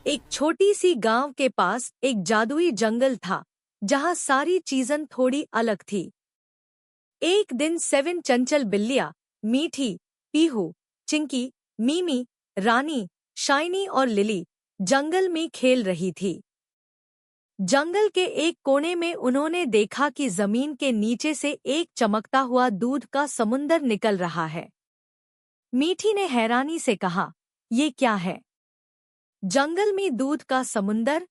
एक छोटी सी गांव के पास एक जादुई जंगल था जहां सारी चीजें थोड़ी अलग थी। एक दिन 7 चंचल बिल्लियां मीठी, पीहू, चिंकी, मीमी, रानी, शाइनी और लिली जंगल में खेल रही थी। जंगल के एक कोने में उन्होंने देखा कि जमीन के नीचे से एक चमकता हुआ दूध का समुंदर निकल रहा है। मीठी ने हैरानी से कहा, ये क्या है? जंगल में दूध का समुंदर?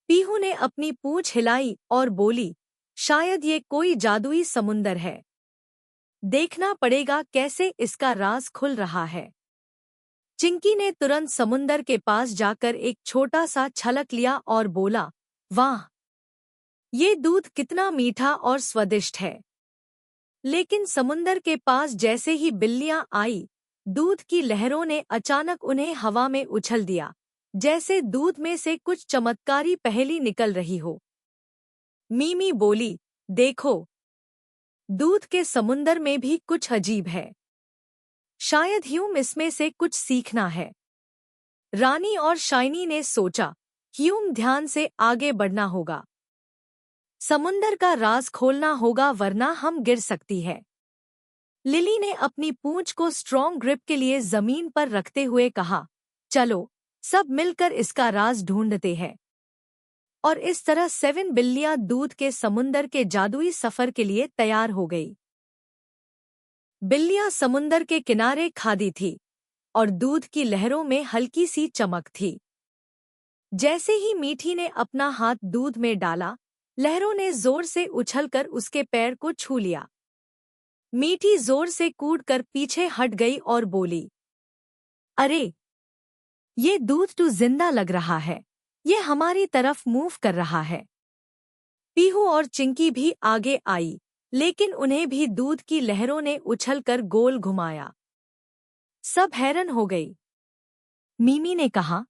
पीहू ने अपनी पूंछ हिलाई और बोली, शायद ये कोई जादुई समुंदर है। देखना पड़ेगा कैसे इसका राज खुल रहा है। चिंकी ने तुरंत समुंदर के पास जाकर एक छोटा सा छलक लिया और बोला, वाह! ये दूध कितना मीठा और स्वादिष्ट है। लेकिन समुंदर के पास जैसे ही बिल्लियां आई, दूध की लहरों ने अचानक उन्हें हवा में उछल दिया, जैसे दूध में से कुछ चमत्कारी पहेली निकल रही हो। मीमी बोली, देखो, दूध के समुंदर में भी कुछ अजीब है। शायद ह्यूम इसमें से कुछ सीखना है। रानी और शाइनी ने सोचा, ह्यूम ध्यान से आगे बढ़ना होगा। समुंदर का राज खोलना होगा वरना हम गिर सकती है। लिली ने अपनी पूंछ को स्ट्रॉन्ग ग्रिप के लिए जमीन पर रखते हुए कहा, चलो सब मिलकर इसका राज ढूंढते हैं। और इस तरह 7 बिल्लियां दूध के समुंदर के जादुई सफर के लिए तैयार हो गई। बिल्लियां समुंदर के किनारे खादी थी और दूध की लहरों में हल्की सी चमक थी। जैसे ही मीठी ने अपना हाथ दूध में डाला, लहरों ने जोर से उछलकर उसके पैर को छू लिया। मीठी जोर से कूदकर पीछे हट गई और बोली, अरे, ये दूध तो जिंदा लग रहा है। ये हमारी तरफ मूव कर रहा है। पीहू और चिंकी भी आगे आई, लेकिन उन्हें भी दूध की लहरों ने उछलकर गोल घुमाया। सब हैरान हो गई। मीमी ने कहा,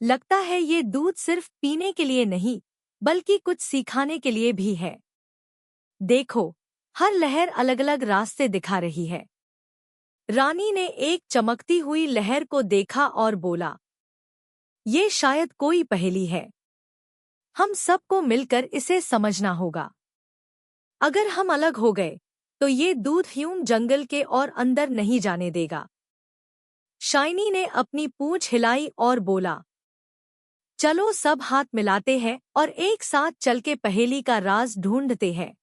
लगता है ये दूध सिर्फ पीने के लिए नहीं, बल्कि कुछ सिखाने के लिए भी है। देखो, हर लहर अलग-अलग रास्ते दिखा रही है। रानी ने एक चमकती हुई लहर को देखा और बोला, ये शायद कोई पहेली है। हम सबको मिलकर इसे समझना होगा। अगर हम अलग हो गए, तो ये दूध ह्यूम जंगल के और अंदर नहीं जाने देगा। शाइनी ने अपनी पूंछ हिलाई और बोला, चलो सब हाथ मिलाते हैं और एक साथ चल के पहेली का राज ढूंढते हैं।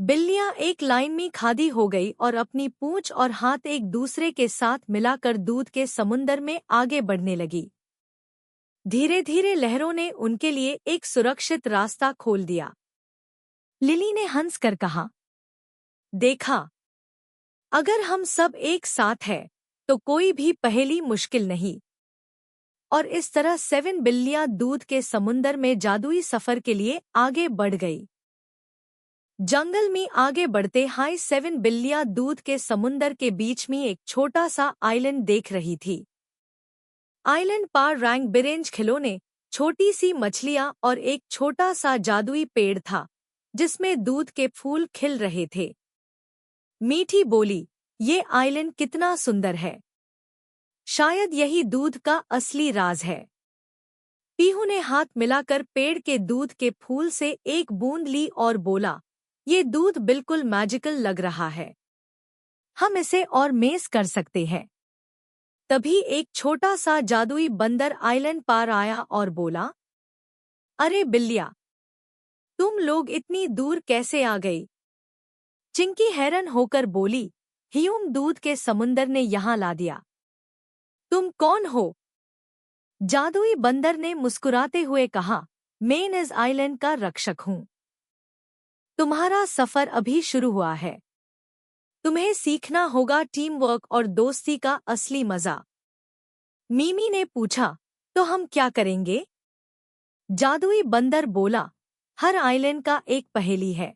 बिल्लियां एक लाइन में खादी हो गई और अपनी पूंछ और हाथ एक दूसरे के साथ मिलाकर दूध के समुंदर में आगे बढ़ने लगी। धीरे धीरे लहरों ने उनके लिए एक सुरक्षित रास्ता खोल दिया। लिली ने हंसकर कहा, देखा, अगर हम सब एक साथ हैं, तो कोई भी पहेली मुश्किल नहीं। और इस तरह 7 बिल्लियां दूध के समुंदर में जादुई सफर के लिए आगे बढ़ गई। जंगल में आगे बढ़ते हाई 7 बिल्लियां दूध के समुंदर के बीच में एक छोटा सा आइलैंड देख रही थी। आइलैंड पर रंग बिरंगे खिलौने, छोटी सी मछलियां और एक छोटा सा जादुई पेड़ था, जिसमें दूध के फूल खिल रहे थे। मीठी बोली, ये आइलैंड कितना सुंदर है। शायद यही दूध का असली राज है। पीहू ने हाथ मिलाकर पेड़ के दूध के फूल से एक बूंद ली और बोला, ये दूध बिल्कुल मैजिकल लग रहा है। हम इसे और मेस कर सकते हैं। तभी एक छोटा सा जादुई बंदर आइलैंड पार आया और बोला, अरे बिल्लिया, तुम लोग इतनी दूर कैसे आ गई? चिंकी हैरान होकर बोली, ह्यूम दूध के समुंदर ने यहाँ ला दिया। तुम कौन हो? जादुई बंदर ने मुस्कुराते हुए कहा, मैं इस आइलैंड का रक्षक हूँ। तुम्हारा सफर अभी शुरू हुआ है। तुम्हें सीखना होगा टीम वर्क और दोस्ती का असली मजा। मीमी ने पूछा, तो हम क्या करेंगे? जादुई बंदर बोला, हर आइलैंड का एक पहेली है।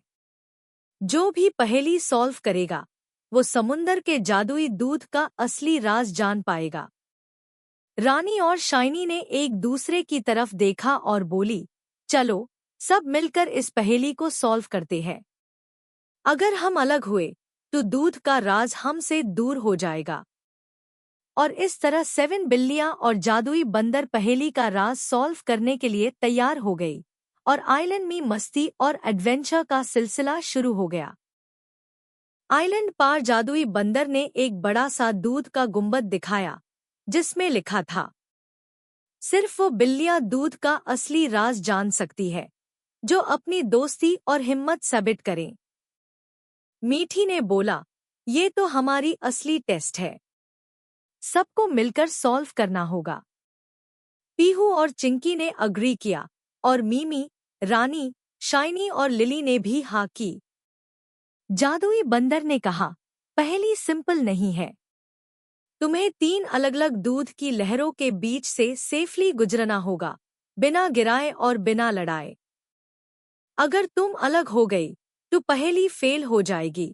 जो भी पहेली सॉल्व करेगा, वो समुंदर के जादुई दूध का असली राज जान पाएगा। रानी और शाइनी ने एक दूसरे की तरफ देखा और बोली, चलो सब मिलकर इस पहेली को सॉल्व करते हैं। अगर हम अलग हुए, तो दूध का राज हमसे दूर हो जाएगा। और इस तरह 7 बिल्लियां और जादुई बंदर पहेली का राज सॉल्व करने के लिए तैयार हो गई और आइलैंड में मस्ती और एडवेंचर का सिलसिला शुरू हो गया। आइलैंड पार जादुई बंदर ने एक बड़ा सा दूध का गुंबद दिखाया जिसमें लिखा था, सिर्फ वो बिल्लियां दूध का असली राज जान सकती है जो अपनी दोस्ती और हिम्मत साबित करें। मीठी ने बोला, ये तो हमारी असली टेस्ट है, सबको मिलकर सॉल्व करना होगा। पीहू और चिंकी ने अग्री किया और मीमी, रानी, शाइनी और लिली ने भी हाँ की। जादुई बंदर ने कहा, पहेली सिंपल नहीं है, तुम्हें 3 अलग-अलग दूध की लहरों के बीच से सेफली गुजरना होगा, बिना गिराए और बिना लड़ाए। अगर तुम अलग हो गई तो पहेली फेल हो जाएगी।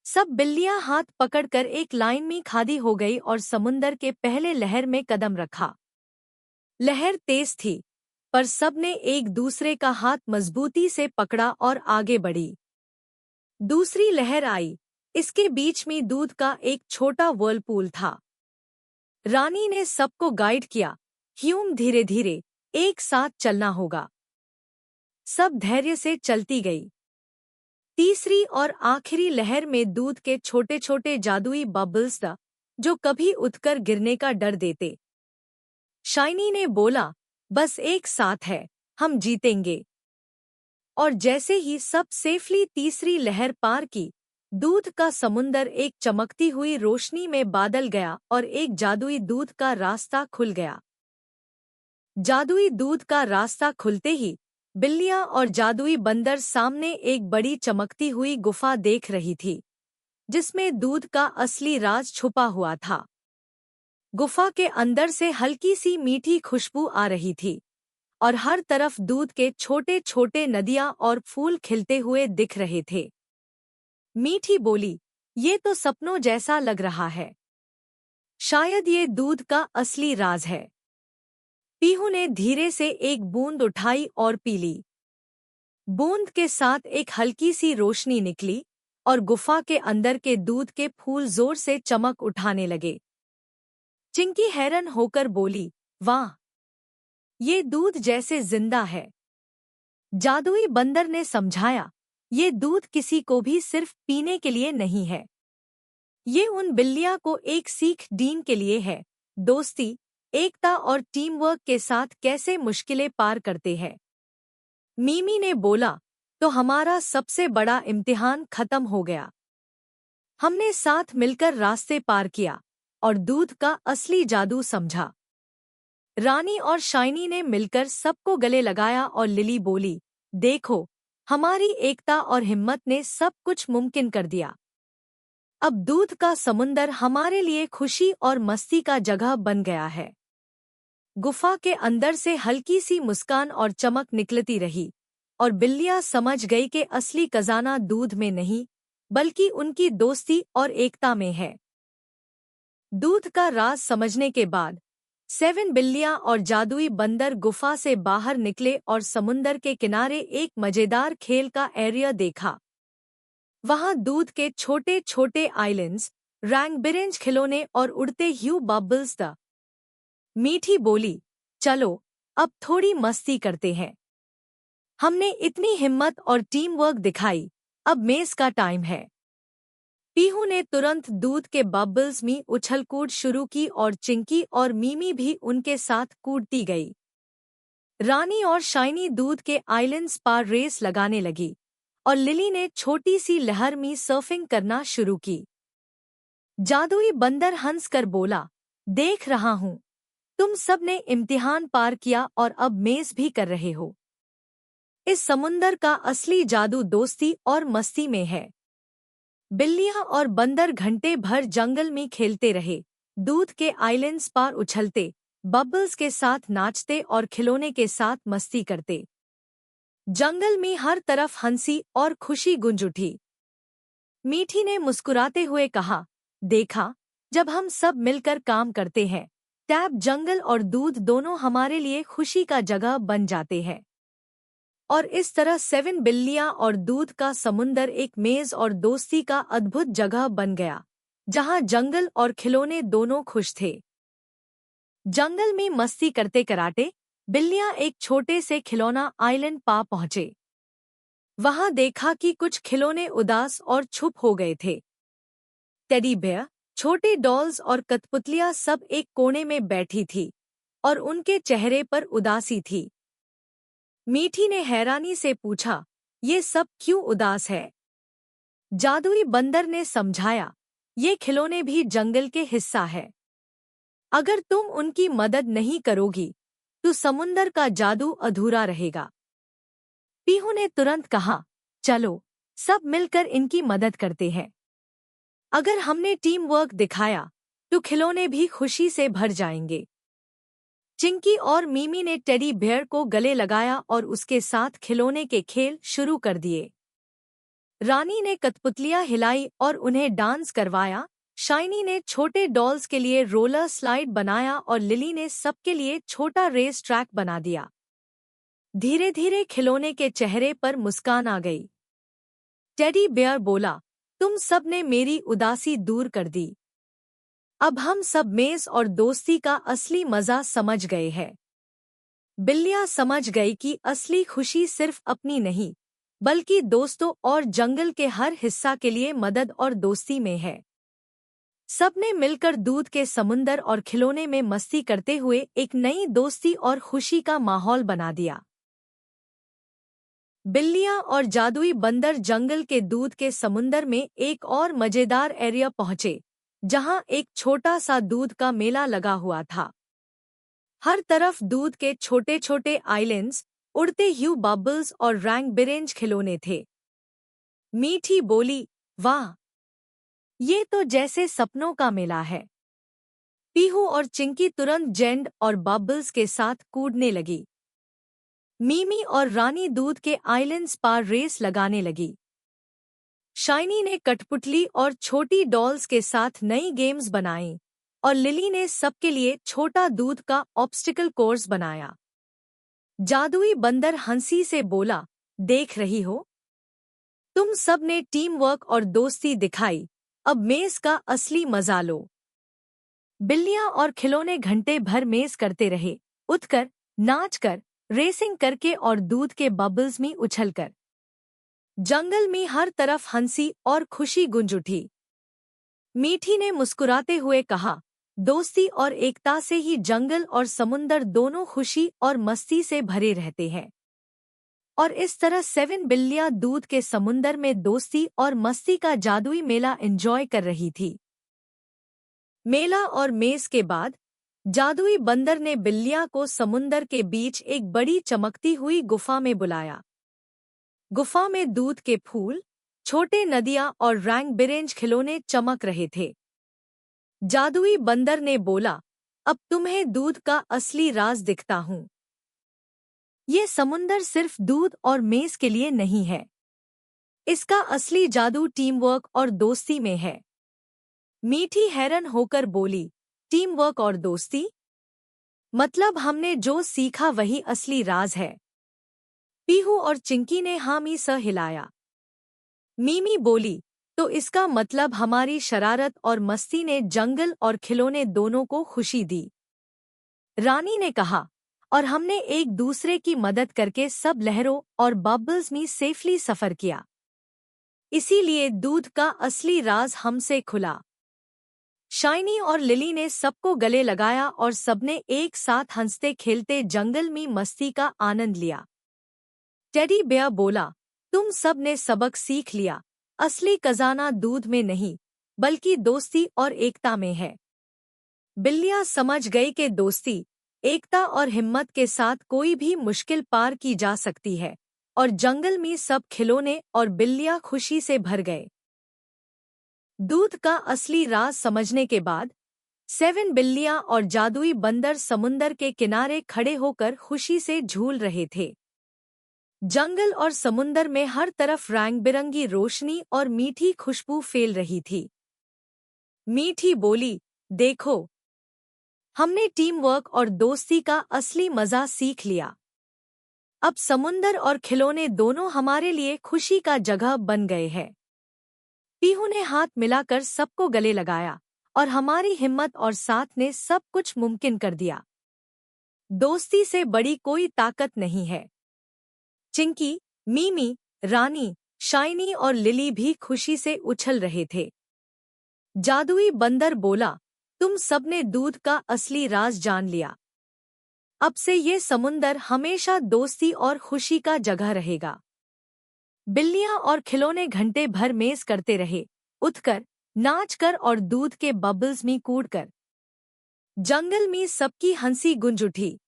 सब बिल्लियां हाथ पकड़कर एक लाइन में खड़ी हो गई और समुंदर के पहले लहर में कदम रखा। लहर तेज थी, पर सबने एक दूसरे का हाथ मजबूती से पकड़ा और आगे बढ़ी। दूसरी लहर आई, इसके बीच में दूध का एक छोटा व्हर्लपूल था। रानी ने सबको गाइड किया, ह्यूम धीरे धीरे, एक साथ चलना होगा। सब धैर्य से चलती गई। तीसरी और आखिरी लहर में दूध के छोटे छोटे जादुई बबल्स था जो कभी उठकर गिरने का डर देते। शाइनी ने बोला, बस एक साथ है, हम जीतेंगे। और जैसे ही सब सेफली तीसरी लहर पार की, दूध का समुंदर एक चमकती हुई रोशनी में बादल गया और एक जादुई दूध का रास्ता खुल गया। जादुई दूध का रास्ता खुलते ही बिल्लियां और जादुई बंदर सामने एक बड़ी चमकती हुई गुफा देख रही थी, जिसमें दूध का असली राज छुपा हुआ था। गुफा के अंदर से हल्की सी मीठी खुशबू आ रही थी और हर तरफ दूध के छोटे छोटे नदियां और फूल खिलते हुए दिख रहे थे। मीठी बोली, ये तो सपनों जैसा लग रहा है, शायद ये दूध का असली राज है। पीहू ने धीरे से एक बूंद उठाई और पी ली। बूंद के साथ एक हल्की सी रोशनी निकली और गुफा के अंदर के दूध के फूल जोर से चमक उठाने लगे। चिंकी हैरान होकर बोली, वाह, ये दूध जैसे जिंदा है। जादुई बंदर ने समझाया, ये दूध किसी को भी सिर्फ पीने के लिए नहीं है, ये उन बिल्लियां को एक सीख देने के लिए है, दोस्ती, एकता और टीम वर्क के साथ कैसे मुश्किलें पार करते हैं। मीमी ने बोला, तो हमारा सबसे बड़ा इम्तिहान खत्म हो गया। हमने साथ मिलकर रास्ते पार किया और दूध का असली जादू समझा। रानी और शाइनी ने मिलकर सबको गले लगाया और लिली बोली, देखो, हमारी एकता और हिम्मत ने सब कुछ मुमकिन कर दिया। अब दूध का समुंदर हमारे लिए खुशी और मस्ती का जगह बन गया है। गुफा के अंदर से हल्की सी मुस्कान और चमक निकलती रही और बिल्लियां समझ गई कि असली खजाना दूध में नहीं, बल्कि उनकी दोस्ती और एकता में है। दूध का राज समझने के बाद 7 बिल्लियां और जादुई बंदर गुफा से बाहर निकले और समुंदर के किनारे एक मजेदार खेल का एरिया देखा। वहां दूध के छोटे छोटे आइलैंड्स, रंग बिरंगे खिलौने और उड़ते ह्यू बबल्स था। मीठी बोली, चलो, अब थोड़ी मस्ती करते हैं। हमने इतनी हिम्मत और टीम वर्क दिखाई, अब मेज का टाइम है। पीहू ने तुरंत दूध के बबल्स में उछल कूद शुरू की और चिंकी और मीमी भी उनके साथ कूदती गई। रानी और शाइनी दूध के आइलैंड्स पार रेस लगाने लगी और लिली ने छोटी सी लहर में सर्फिंग करना शुरू की। जादुई बंदर हंसकर बोला, देख रहा हूं, तुम सब ने इम्तिहान पार किया और अब मेज भी कर रहे हो। इस समुंदर का असली जादू दोस्ती और मस्ती में है। बिल्लियां और बंदर घंटे भर जंगल में खेलते रहे, दूध के आइलैंड्स पार उछलते, बबल्स के साथ नाचते और खिलौने के साथ मस्ती करते। जंगल में हर तरफ हंसी और खुशी गूंज उठी। मीठी ने मुस्कुराते हुए कहा, देखा, जब हम सब मिलकर काम करते हैं, तब जंगल और दूध दोनों हमारे लिए खुशी का जगह बन जाते हैं। और इस तरह 7 बिल्लियां और दूध का समुंदर एक मेज और दोस्ती का अद्भुत जगह बन गया, जहां जंगल और खिलौने दोनों खुश थे। जंगल में मस्ती करते कराटे बिल्लियां एक छोटे से खिलौना आइलैंड पा पहुंचे। वहां देखा कि कुछ खिलौने उदास और चुप हो गए थे। टेडी बेयर, छोटे डॉल्स और कठपुतलियां सब एक कोने में बैठी थी और उनके चेहरे पर उदासी थी। मीठी ने हैरानी से पूछा, ये सब क्यों उदास है? जादुई बंदर ने समझाया, ये खिलौने भी जंगल के हिस्सा है। अगर तुम उनकी मदद नहीं करोगी तो समुंदर का जादू अधूरा रहेगा। पीहू ने तुरंत कहा, चलो सब मिलकर इनकी मदद करते हैं। अगर हमने टीम वर्क दिखाया तो खिलौने भी खुशी से भर जाएंगे। चिंकी और मीमी ने टेडी बेयर को गले लगाया और उसके साथ खिलौने के खेल शुरू कर दिए। रानी ने कठपुतलियां हिलाई और उन्हें डांस करवाया। शाइनी ने छोटे डॉल्स के लिए रोलर स्लाइड बनाया और लिली ने सबके लिए छोटा रेस ट्रैक बना दिया। धीरे धीरे खिलौने के चेहरे पर मुस्कान आ गई। टेडी बेयर बोला, तुम सब ने मेरी उदासी दूर कर दी। अब हम सब मेज और दोस्ती का असली मजा समझ गए हैं। बिल्लियां समझ गई कि असली खुशी सिर्फ अपनी नहीं बल्कि दोस्तों और जंगल के हर हिस्सा के लिए मदद और दोस्ती में है। सबने मिलकर दूध के समुंदर और खिलौने में मस्ती करते हुए एक नई दोस्ती और खुशी का माहौल बना दिया। बिल्लियां और जादुई बंदर जंगल के दूध के समुंदर में एक और मजेदार एरिया पहुंचे, जहां एक छोटा सा दूध का मेला लगा हुआ था। हर तरफ दूध के छोटे छोटे आइलैंड्स, उड़ते ह्यू बबल्स और रंग बिरंगे खिलौने थे। मीठी बोली, वाह, ये तो जैसे सपनों का मेला है। पीहू और चिंकी तुरंत जेंड और बबल्स के साथ कूदने लगी। मीमी और रानी दूध के आइलैंड्स पार रेस लगाने लगी। शाइनी ने कठपुतली और छोटी डॉल्स के साथ नई गेम्स बनाई और लिली ने सबके लिए छोटा दूध का ऑब्स्टिकल कोर्स बनाया। जादुई बंदर हंसी से बोला, देख रही हो, तुम सब ने टीम वर्क और दोस्ती दिखाई। अब मेज का असली मजा लो। बिल्लियां और खिलौने घंटे भर मेज करते रहे, उठकर, नाचकर, रेसिंग करके और दूध के बबल्स में उछलकर। जंगल में हर तरफ हंसी और खुशी गूंज उठी। मीठी ने मुस्कुराते हुए कहा, दोस्ती और एकता से ही जंगल और समुंदर दोनों खुशी और मस्ती से भरे रहते हैं। और इस तरह 7 बिल्लियां दूध के समुंदर में दोस्ती और मस्ती का जादुई मेला एंजॉय कर रही थी। मेला और मेज के बाद जादुई बंदर ने बिल्लियां को समुंदर के बीच एक बड़ी चमकती हुई गुफा में बुलाया। गुफा में दूध के फूल, छोटे नदियां और रंग बिरंगे खिलौने चमक रहे थे। जादुई बंदर ने बोला, अब तुम्हें दूध का असली राज दिखता हूँ। ये समुंदर सिर्फ दूध और मेज के लिए नहीं है। इसका असली जादू टीम वर्क और दोस्ती में है। मीठी हैरान होकर बोली, टीम वर्क और दोस्ती? मतलब हमने जो सीखा वही असली राज है। पीहू और चिंकी ने हामी स हिलाया। मीमी बोली, तो इसका मतलब हमारी शरारत और मस्ती ने जंगल और खिलौने दोनों को खुशी दी। रानी ने कहा, और हमने एक दूसरे की मदद करके सब लहरों और बबल्स में सेफली सफर किया। इसीलिए दूध का असली राज हमसे खुला। शाइनी और लिली ने सबको गले लगाया और सबने एक साथ हंसते खेलते जंगल में मस्ती का आनंद लिया। टेडी बेयर बोला, तुम सब ने सबक सीख लिया। असली खजाना दूध में नहीं बल्कि दोस्ती और एकता में है। बिल्लियां समझ गई कि दोस्ती, एकता और हिम्मत के साथ कोई भी मुश्किल पार की जा सकती है और जंगल में सब खिलौने और बिल्लियां खुशी से भर गए। दूध का असली राज समझने के बाद 7 बिल्लियां और जादुई बंदर समुंदर के किनारे खड़े होकर खुशी से झूल रहे थे। जंगल और समुंदर में हर तरफ रंग बिरंगी रोशनी और मीठी खुशबू फैल रही थी। मीठी बोली, देखो, हमने टीम वर्क और दोस्ती का असली मजा सीख लिया। अब समुंदर और खिलौने दोनों हमारे लिए खुशी का जगह बन गए हैं। पीहू ने हाथ मिलाकर सबको गले लगाया और हमारी हिम्मत और साथ ने सब कुछ मुमकिन कर दिया। दोस्ती से बड़ी कोई ताकत नहीं है। चिंकी, मीमी, रानी, शाइनी और लिली भी खुशी से उछल रहे थे। जादुई बंदर बोला, तुम सबने दूध का असली राज जान लिया। अब से ये समुंदर हमेशा दोस्ती और खुशी का जगह रहेगा। बिल्लियां और खिलौने घंटे भर मेज करते रहे, उठकर, नाचकर और दूध के बबल्स में कूदकर। जंगल में सबकी हंसी गूंज उठी।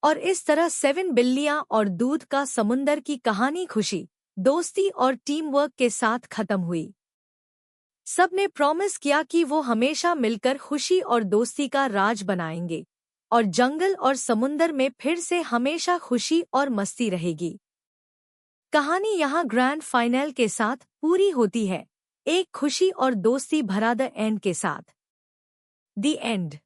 और इस तरह 7 बिल्लियां और दूध का समुंदर की कहानी खुशी, दोस्ती और टीम वर्क के साथ खत्म हुई। सबने प्रॉमिस किया कि वो हमेशा मिलकर खुशी और दोस्ती का राज बनाएंगे और जंगल और समुंदर में फिर से हमेशा खुशी और मस्ती रहेगी। कहानी यहाँ ग्रैंड फाइनल के साथ पूरी होती है, एक खुशी और दोस्ती भरा द एंड के साथ। The end.